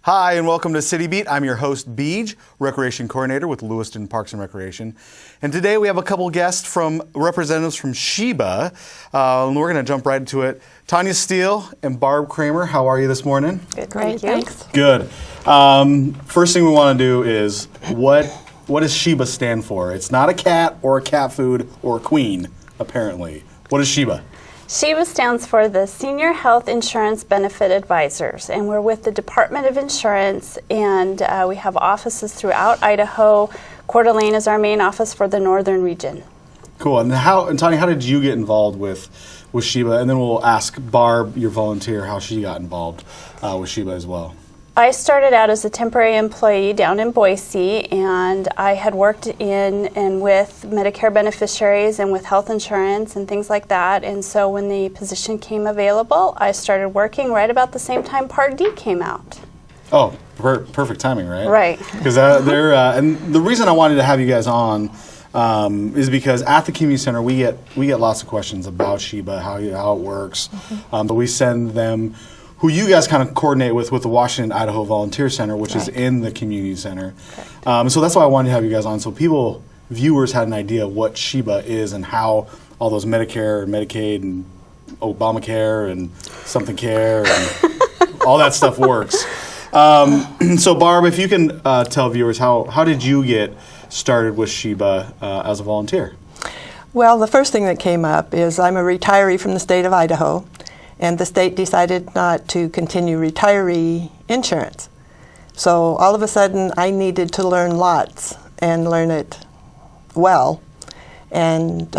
Hi, and welcome to CityBeat. I'm your host, Beej, Recreation Coordinator with Lewiston Parks and Recreation. And today we have a couple guests from representatives from Sheba, and we're going to jump right into it. Tonya, Steele, and Barb, Kramer, how are you this morning? Good, Great, thanks. Good. First thing we want to do is, what does Sheba stand for? It's not a cat or a cat food or a queen, apparently. What is Sheba? SHEBA stands for the Senior Health Insurance Benefit Advisors, and we're with the Department of Insurance, and we have offices throughout Idaho. Coeur d'Alene is our main office for the northern region. Cool. And Tonya, how did you get involved with Sheba? And then we'll ask Barb, your volunteer, how she got involved with Sheba as well. I started out as a temporary employee down in Boise, and I had worked in and with Medicare beneficiaries and with health insurance and things like that. And so when the position came available, I started working right about the same time Part D came out. Oh, perfect timing, right? Right. Because and the reason I wanted to have you guys on is because at the community center we get lots of questions about Sheba, how it works, but we send them. Who you guys kind of coordinate with the Washington, Idaho Volunteer Center, which is in the community center. So that's why I wanted to have you guys on, so viewers had an idea of what Sheba is and how all those Medicare and Medicaid and Obamacare and something care and all that stuff works. So Barb, if you can tell viewers, how did you get started with Sheba as a volunteer? Well, the first thing that came up is I'm a retiree from the state of Idaho, and the state decided not to continue retiree insurance. So all of a sudden, I needed to learn lots and learn it well. And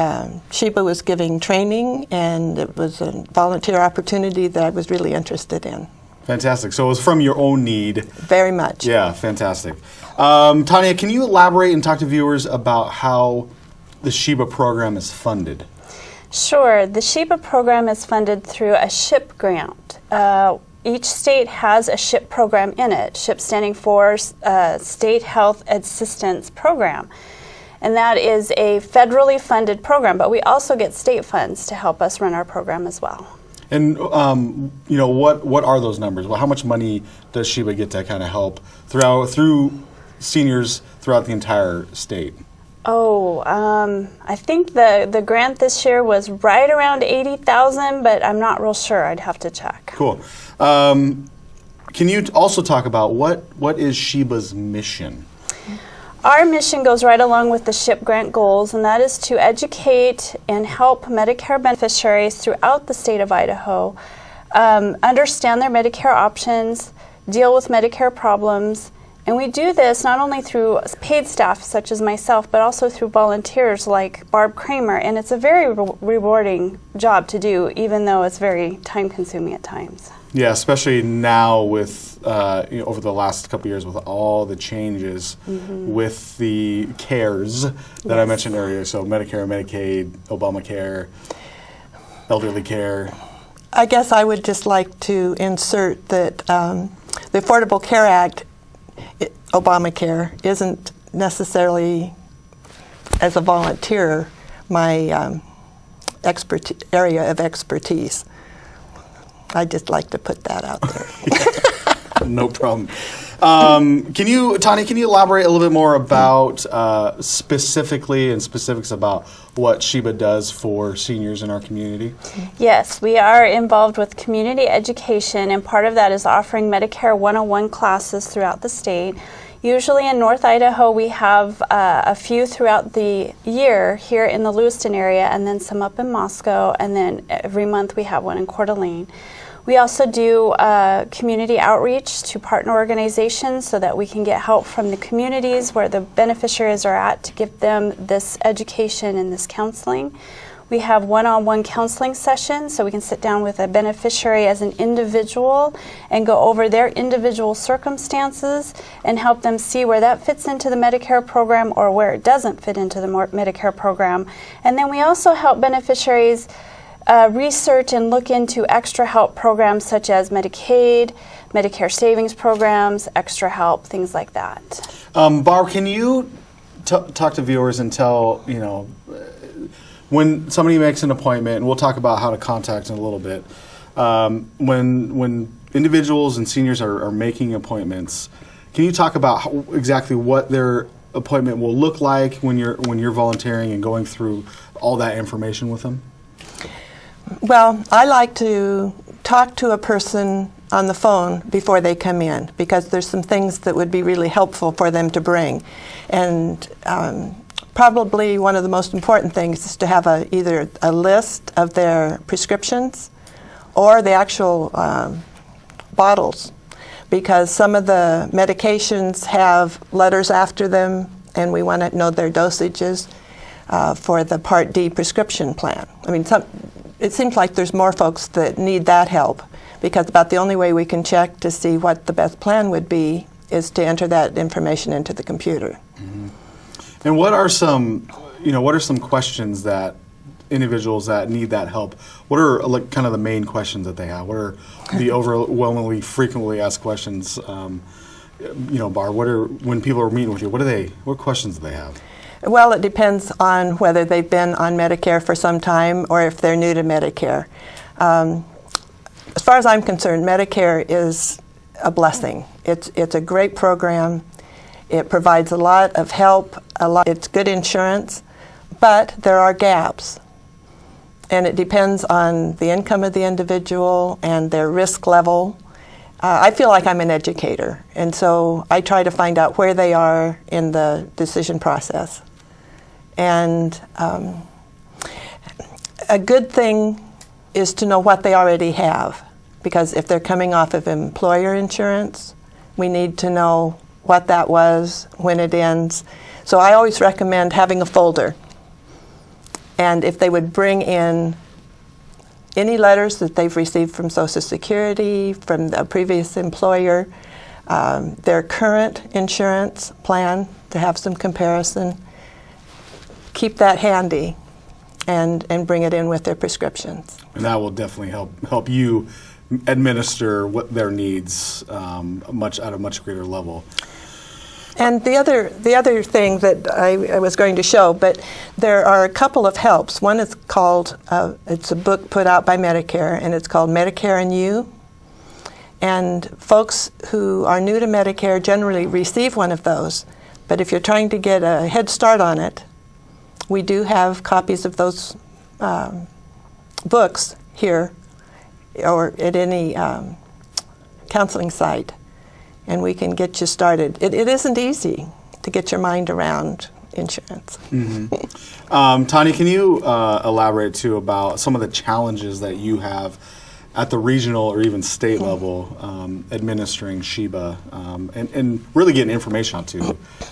Sheba was giving training, and it was a volunteer opportunity that I was really interested in. Fantastic. So it was from your own need. Very much. Yeah, fantastic. Tonya, can you elaborate and talk to viewers about how the Sheba program is funded? Sure. The SHEBA program is funded through a SHIP grant. Each state has a SHIP program in it, SHIP standing for State Health Assistance Program. And that is a federally funded program, but we also get state funds to help us run our program as well. And what are those numbers? Well, how much money does Sheba get to kind of help through seniors throughout the entire state? I think the grant this year was right around $80,000, but I'm not real sure. I'd have to check. Cool. Can you also talk about what is Sheba's mission? Our mission goes right along with the SHIP grant goals, and that is to educate and help Medicare beneficiaries throughout the state of Idaho understand their Medicare options, deal with Medicare problems. And we do this not only through paid staff such as myself, but also through volunteers like Barb, Kramer, and it's a very rewarding job to do, even though it's very time-consuming at times. Yeah, especially now with over the last couple of years with all the changes with the cares that I mentioned earlier. So Medicare, Medicaid, Obamacare, elderly care. I guess I would just like to insert that the Affordable Care Act, Obamacare, isn't necessarily, as a volunteer, my area of expertise. I'd just like to put that out there. No problem. Tonya, can you elaborate a little bit more about specifics about what Sheba does for seniors in our community? Yes, we are involved with community education, and part of that is offering Medicare 101 classes throughout the state. Usually in North Idaho, we have a few throughout the year here in the Lewiston area, and then some up in Moscow, and then every month we have one in Coeur d'Alene. We also do community outreach to partner organizations so that we can get help from the communities where the beneficiaries are at to give them this education and this counseling. We have one-on-one counseling sessions so we can sit down with a beneficiary as an individual and go over their individual circumstances and help them see where that fits into the Medicare program or where it doesn't fit into the Medicare program. And then we also help beneficiaries research and look into extra help programs such as Medicaid, Medicare savings programs, extra help, things like that. Barb, can you talk to viewers and tell, when somebody makes an appointment, and we'll talk about how to contact in a little bit, when individuals and seniors are making appointments, can you talk about exactly what their appointment will look like when you're volunteering and going through all that information with them? Well, I like to talk to a person on the phone before they come in, because there's some things that would be really helpful for them to bring. And probably one of the most important things is to have either a list of their prescriptions or the actual bottles, because some of the medications have letters after them, and we want to know their dosages for the Part D prescription plan. I mean, it seems like there's more folks that need that help, because about the only way we can check to see what the best plan would be is to enter that information into the computer. Mm-hmm. And what are some questions that individuals that need that help, what are like kind of the main questions that they have? What are the overwhelmingly frequently asked questions? Barb, when people are meeting with you, what questions do they have? Well, it depends on whether they've been on Medicare for some time or if they're new to Medicare. As far as I'm concerned, Medicare is a blessing. It's a great program. It provides a lot of help. It's good insurance, but there are gaps. And it depends on the income of the individual and their risk level. I feel like I'm an educator, and so I try to find out where they are in the decision process. And a good thing is to know what they already have, because if they're coming off of employer insurance, we need to know what that was, when it ends. So I always recommend having a folder. And if they would bring in any letters that they've received from Social Security, from the previous employer, their current insurance plan to have some comparison, keep that handy and bring it in with their prescriptions. And that will definitely help you administer what their needs at a much greater level. And the other thing that I was going to show, but there are a couple of helps. One is called, it's a book put out by Medicare, and it's called Medicare and You. And folks who are new to Medicare generally receive one of those. But if you're trying to get a head start on it, we do have copies of those books here or at any counseling site. And we can get you started. It isn't easy to get your mind around insurance. Mm-hmm. Tonya, can you elaborate too about some of the challenges that you have at the regional or even state level administering SHIBA and really getting information out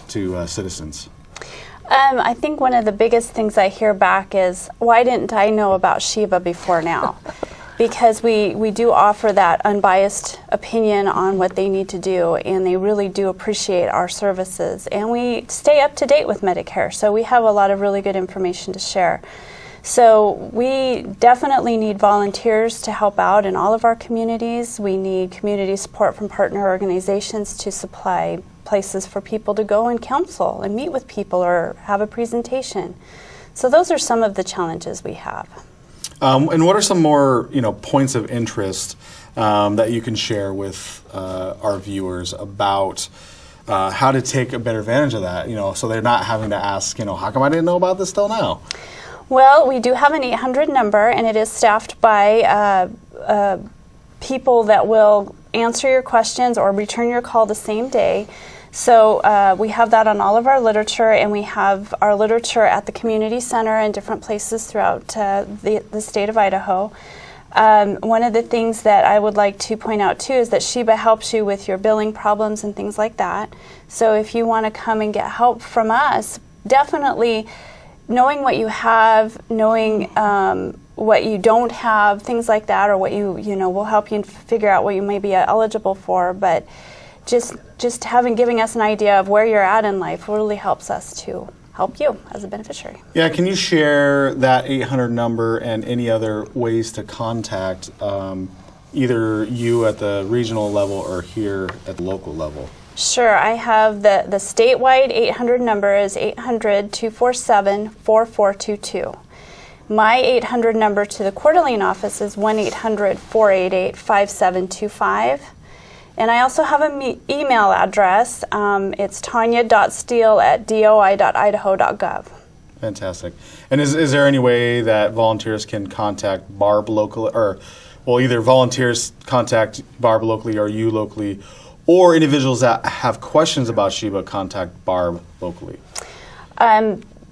to citizens? I think one of the biggest things I hear back is, why didn't I know about SHIBA before now? Because we do offer that unbiased opinion on what they need to do, and they really do appreciate our services. And we stay up to date with Medicare, so we have a lot of really good information to share. So we definitely need volunteers to help out in all of our communities. We need community support from partner organizations to supply places for people to go and counsel and meet with people or have a presentation. So those are some of the challenges we have. And what are some more points of interest that you can share with our viewers about how to take a better advantage of that? So they're not having to ask, how come I didn't know about this till now? Well, we do have an 800 number, and it is staffed by people that will answer your questions or return your call the same day. So we have that on all of our literature, and we have our literature at the community center and different places throughout the state of Idaho. One of the things that I would like to point out too is that SHIBA helps you with your billing problems and things like that. So if you want to come and get help from us, definitely knowing what you have, knowing what you don't have, things like that, or what will help you figure out what you may be eligible for. But just giving us an idea of where you're at in life really helps us to help you as a beneficiary. Yeah, can you share that 800 number and any other ways to contact either you at the regional level or here at the local level? Sure, I have the statewide 800 number is 800-247-4422. My 800 number to the Coeur d'Alene office is 1-800-488-5725. And I also have an email address. It's tonya.steele@doi.idaho.gov. Fantastic. And is there any way that volunteers can contact Barb locally, or, well, either volunteers contact Barb locally or you locally, or individuals that have questions about SHIBA contact Barb locally?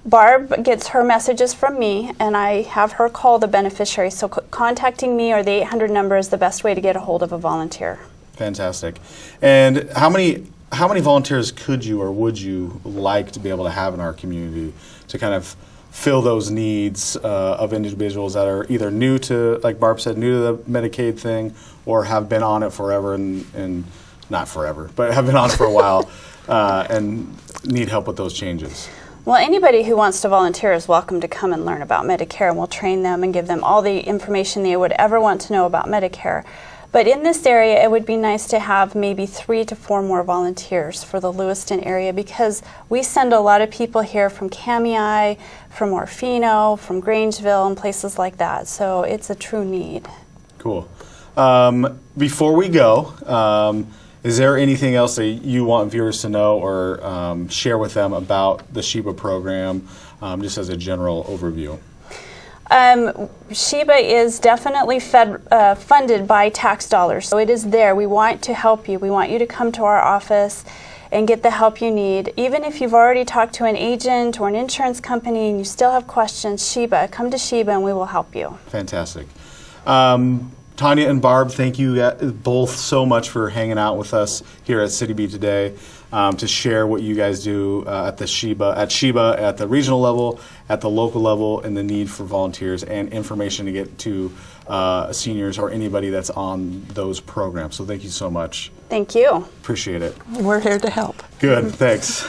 Barb gets her messages from me, and I have her call the beneficiary. So contacting me or the 800 number is the best way to get a hold of a volunteer. Fantastic. And how many volunteers could you or would you like to be able to have in our community to kind of fill those needs of individuals that are either new to, like Barb said, new to the Medicaid thing, or have been on it forever and not forever, but have been on it for a while and need help with those changes? Well, anybody who wants to volunteer is welcome to come and learn about Medicare, and we'll train them and give them all the information they would ever want to know about Medicare. But in this area, it would be nice to have maybe 3 to 4 more volunteers for the Lewiston area, because we send a lot of people here from Kamei, from Orfino, from Grangeville, and places like that. So it's a true need. Cool. Before we go, is there anything else that you want viewers to know or share with them about the SHIBA program, just as a general overview? SHIBA is definitely funded by tax dollars, so it is there. We want to help you. We want you to come to our office and get the help you need. Even if you've already talked to an agent or an insurance company and you still have questions, SHIBA, come to SHIBA and we will help you. Fantastic. Tonya and Barb, thank you both so much for hanging out with us here at CityBeat today to share what you guys do at SHIBA, at the regional level, at the local level, and the need for volunteers and information to get to seniors or anybody that's on those programs. So thank you so much. Thank you. Appreciate it. We're here to help. Good, thanks.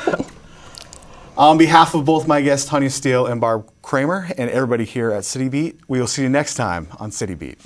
On behalf of both my guests, Tonya Steele and Barb Kramer, and everybody here at CityBeat, we will see you next time on CityBeat.